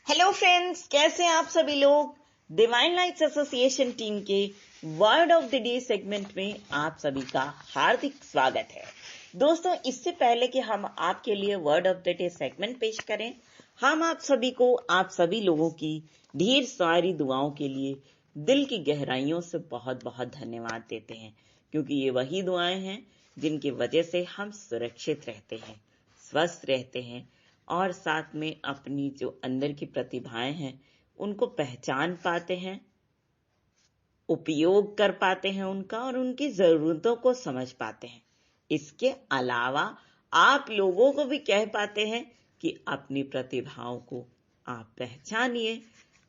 Hello friends, कैसे हैं आप सभी लोग। डिवाइन लाइट्स एसोसिएशन टीम के word of the day segment में आप सभी का हार्दिक स्वागत है। दोस्तों, इससे पहले कि हम आपके लिए word of the day segment पेश करें, हम आप सभी लोगों की ढेर सारी दुआओं के लिए दिल की गहराइयों से बहुत बहुत धन्यवाद देते हैं, क्योंकि ये वही दुआएं हैं जिनकी वजह से हम सुरक्षित रहते हैं, स्वस्थ रहते हैं और साथ में अपनी जो अंदर की प्रतिभाएं हैं उनको पहचान पाते हैं, उपयोग कर पाते हैं उनका और उनकी जरूरतों को समझ पाते हैं। इसके अलावा आप लोगों को भी कह पाते हैं कि अपनी प्रतिभाओं को आप पहचानिए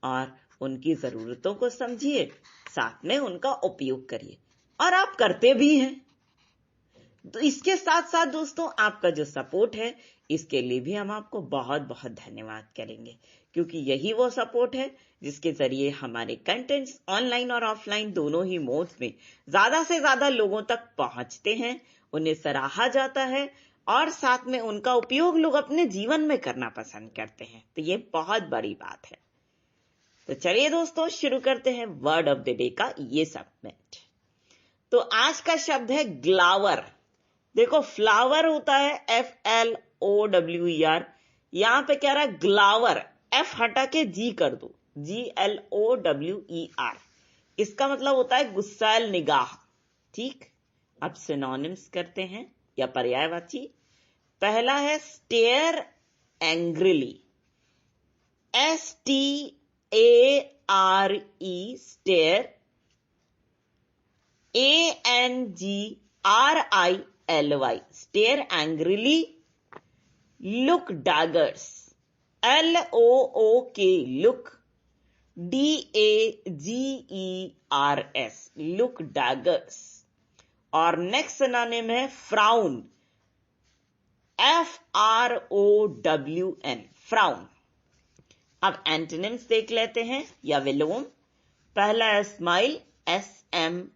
और उनकी जरूरतों को समझिए, साथ में उनका उपयोग करिए, और आप करते भी हैं। तो इसके साथ साथ दोस्तों, आपका जो सपोर्ट है इसके लिए भी हम आपको बहुत बहुत धन्यवाद करेंगे, क्योंकि यही वो सपोर्ट है जिसके जरिए हमारे कंटेंट्स ऑनलाइन और ऑफलाइन दोनों ही मोड्स में ज्यादा से ज्यादा लोगों तक पहुंचते हैं, उन्हें सराहा जाता है और साथ में उनका उपयोग लोग अपने जीवन में करना पसंद करते हैं। तो ये बहुत बड़ी बात है। तो चलिए दोस्तों, शुरू करते हैं वर्ड ऑफ द डे का ये सेगमेंट। तो आज का शब्द है ग्लावर। देखो, फ्लावर होता है FLOWER, यहां पे कह रहा है ग्लावर, F हटा के G कर दो, GLOWER। इसका मतलब होता है गुस्सैल निगाह। ठीक, अब सिनोनिम्स करते हैं या पर्यायवाची। पहला है stare angrily, STARE, stare, ANGRILY, stare angrily. Look daggers, LOOK, look, DAGERS, look daggers। और नेक्स्ट सिनोनिम है फ्राउन, FROWN, फ्राउन। अब एंटोनिम्स देख लेते हैं या विलोम। पहला है स्माइल, SMILE,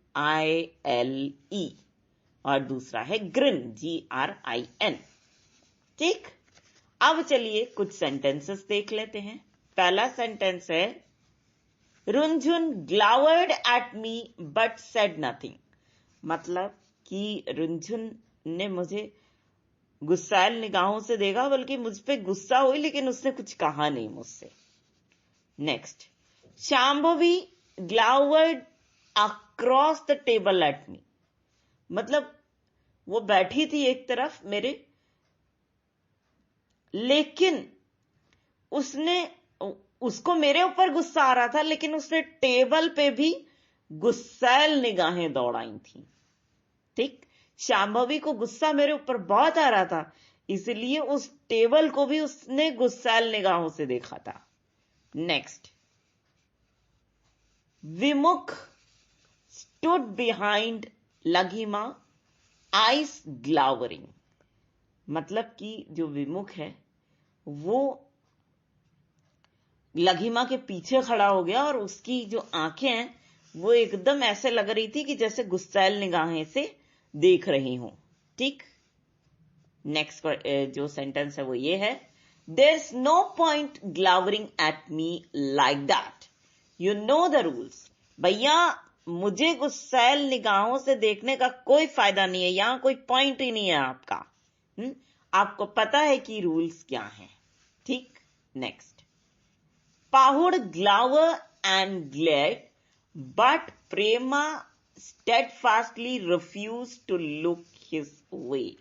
और दूसरा है ग्रिन, GRIN। ठीक, अब चलिए कुछ सेंटेंसेस देख लेते हैं। पहला सेंटेंस है Runjhun glowered at me but said nothing. मतलब कि रुनझुन ने मुझे गुस्सैल निगाहों से देखा, बल्कि मुझ पे गुस्सा हुई लेकिन उसने कुछ कहा नहीं मुझसे। Next, Shambhavi glowered across the table at me. मतलब वो बैठी थी एक तरफ मेरे, लेकिन उसको मेरे ऊपर गुस्सा आ रहा था, लेकिन उसने टेबल पे भी गुस्सैल निगाहें दौड़ाई थी। ठीक, शांभवी को गुस्सा मेरे ऊपर बहुत आ रहा था, इसलिए उस टेबल को भी उसने गुस्सैल निगाहों से देखा था। नेक्स्ट, विमुख स्टूड बिहाइंड लघिमा, आइस ग्लावरिंग। मतलब कि जो विमुख है वो लघिमा के पीछे खड़ा हो गया और उसकी जो आंखें हैं वो एकदम ऐसे लग रही थी कि जैसे गुस्सैल निगाहें से देख रही हूं। ठीक, नेक्स्ट जो सेंटेंस है वो ये है, there is no point glowering at me like that, you know the rules. भैया, मुझे गुस्सैल निगाहों से देखने का कोई फायदा नहीं है, यहां कोई पॉइंट ही नहीं है आपका। आपको पता है कि रूल्स क्या हैं। ठीक, next, Pahud glower and glared but Prema steadfastly refuse to look his way.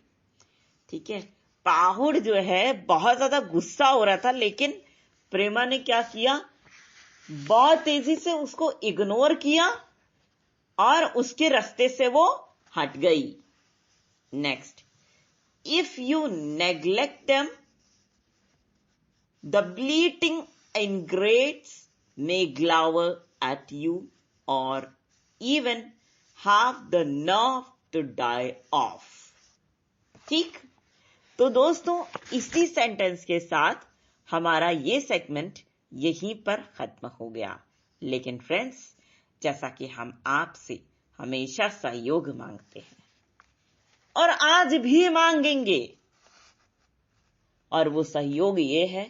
ठीक है, पाहुड़ जो है बहुत ज्यादा गुस्सा हो रहा था, लेकिन प्रेमा ने क्या किया, बहुत तेजी से उसको इग्नोर किया और उसके रास्ते से वो हट गई। Next, if you neglect them, the bleating ingrates may glower at you or even have the nerve to die off। ठीक, तो दोस्तों, इसी सेंटेंस के साथ हमारा ये सेगमेंट यहीं पर खत्म हो गया। लेकिन फ्रेंड्स, जैसा कि हम आपसे हमेशा सहयोग मांगते हैं और आज भी मांगेंगे, और वो सहयोग ये है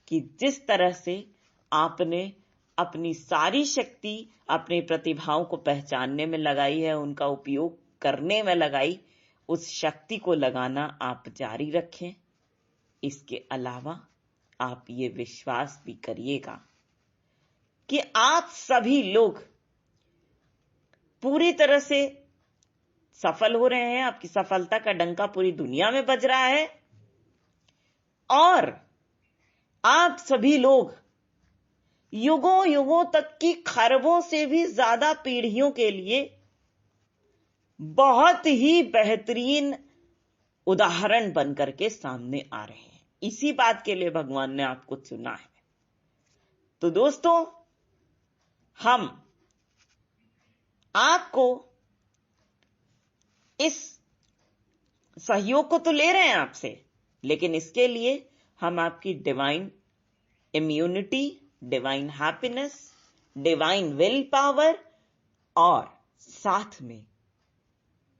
कि जिस तरह से आपने अपनी सारी शक्ति अपनी प्रतिभाओं को पहचानने में लगाई है, उनका उपयोग करने में लगाई, उस शक्ति को लगाना आप जारी रखें। इसके अलावा आप ये विश्वास भी करिएगा कि आप सभी लोग पूरी तरह से सफल हो रहे हैं। आपकी सफलता का डंका पूरी दुनिया में बज रहा है और आप सभी लोग युगों युगों तक की खरबों से भी ज्यादा पीढ़ियों के लिए बहुत ही बेहतरीन उदाहरण बनकर के सामने आ रहे हैं। इसी बात के लिए भगवान ने आपको चुना है। तो दोस्तों, हम आपको इस सहयोग को तो ले रहे हैं आपसे, लेकिन इसके लिए हम आपकी divine immunity, divine happiness, divine will power और साथ में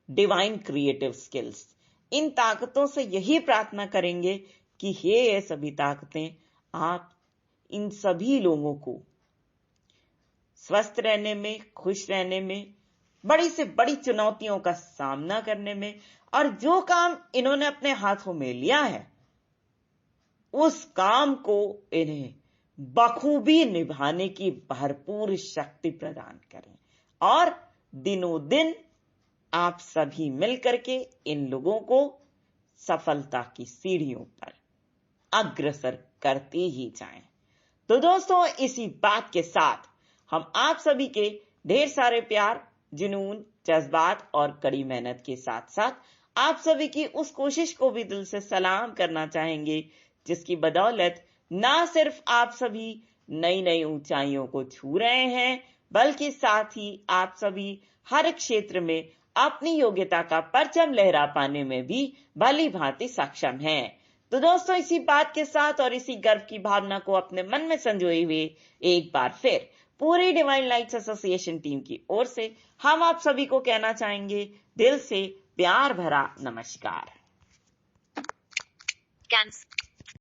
डिवाइन क्रिएटिव स्किल्स, इन ताकतों से यही प्रार्थना करेंगे कि हे ये सभी ताकतें, आप इन सभी लोगों को स्वस्थ रहने में, खुश रहने में, बड़ी से बड़ी चुनौतियों का सामना करने में और जो काम इन्होंने अपने हाथों में लिया है उस काम को इन्हें बखूबी निभाने की भरपूर शक्ति प्रदान करें और दिनों दिन आप सभी मिलकर के इन लोगों को सफलता की सीढ़ियों पर अग्रसर करते ही जाएं। तो दोस्तों, इसी बात के साथ हम आप सभी के ढेर सारे प्यार, जुनून, जज्बात और कड़ी मेहनत के साथ साथ आप सभी की उस कोशिश को भी दिल से सलाम करना चाहेंगे जिसकी बदौलत ना सिर्फ आप सभी नई नई ऊंचाइयों को छू रहे हैं, बल्कि साथ ही आप सभी हर क्षेत्र में अपनी योग्यता का परचम लहरा पाने में भी भली भांति सक्षम हैं। तो दोस्तों, इसी बात के साथ और इसी गर्व की भावना को अपने मन में संजोए हुए एक बार फिर पूरी डिवाइन लाइट्स एसोसिएशन टीम की ओर से हम आप सभी को कहना चाहेंगे दिल से प्यार भरा नमस्कार।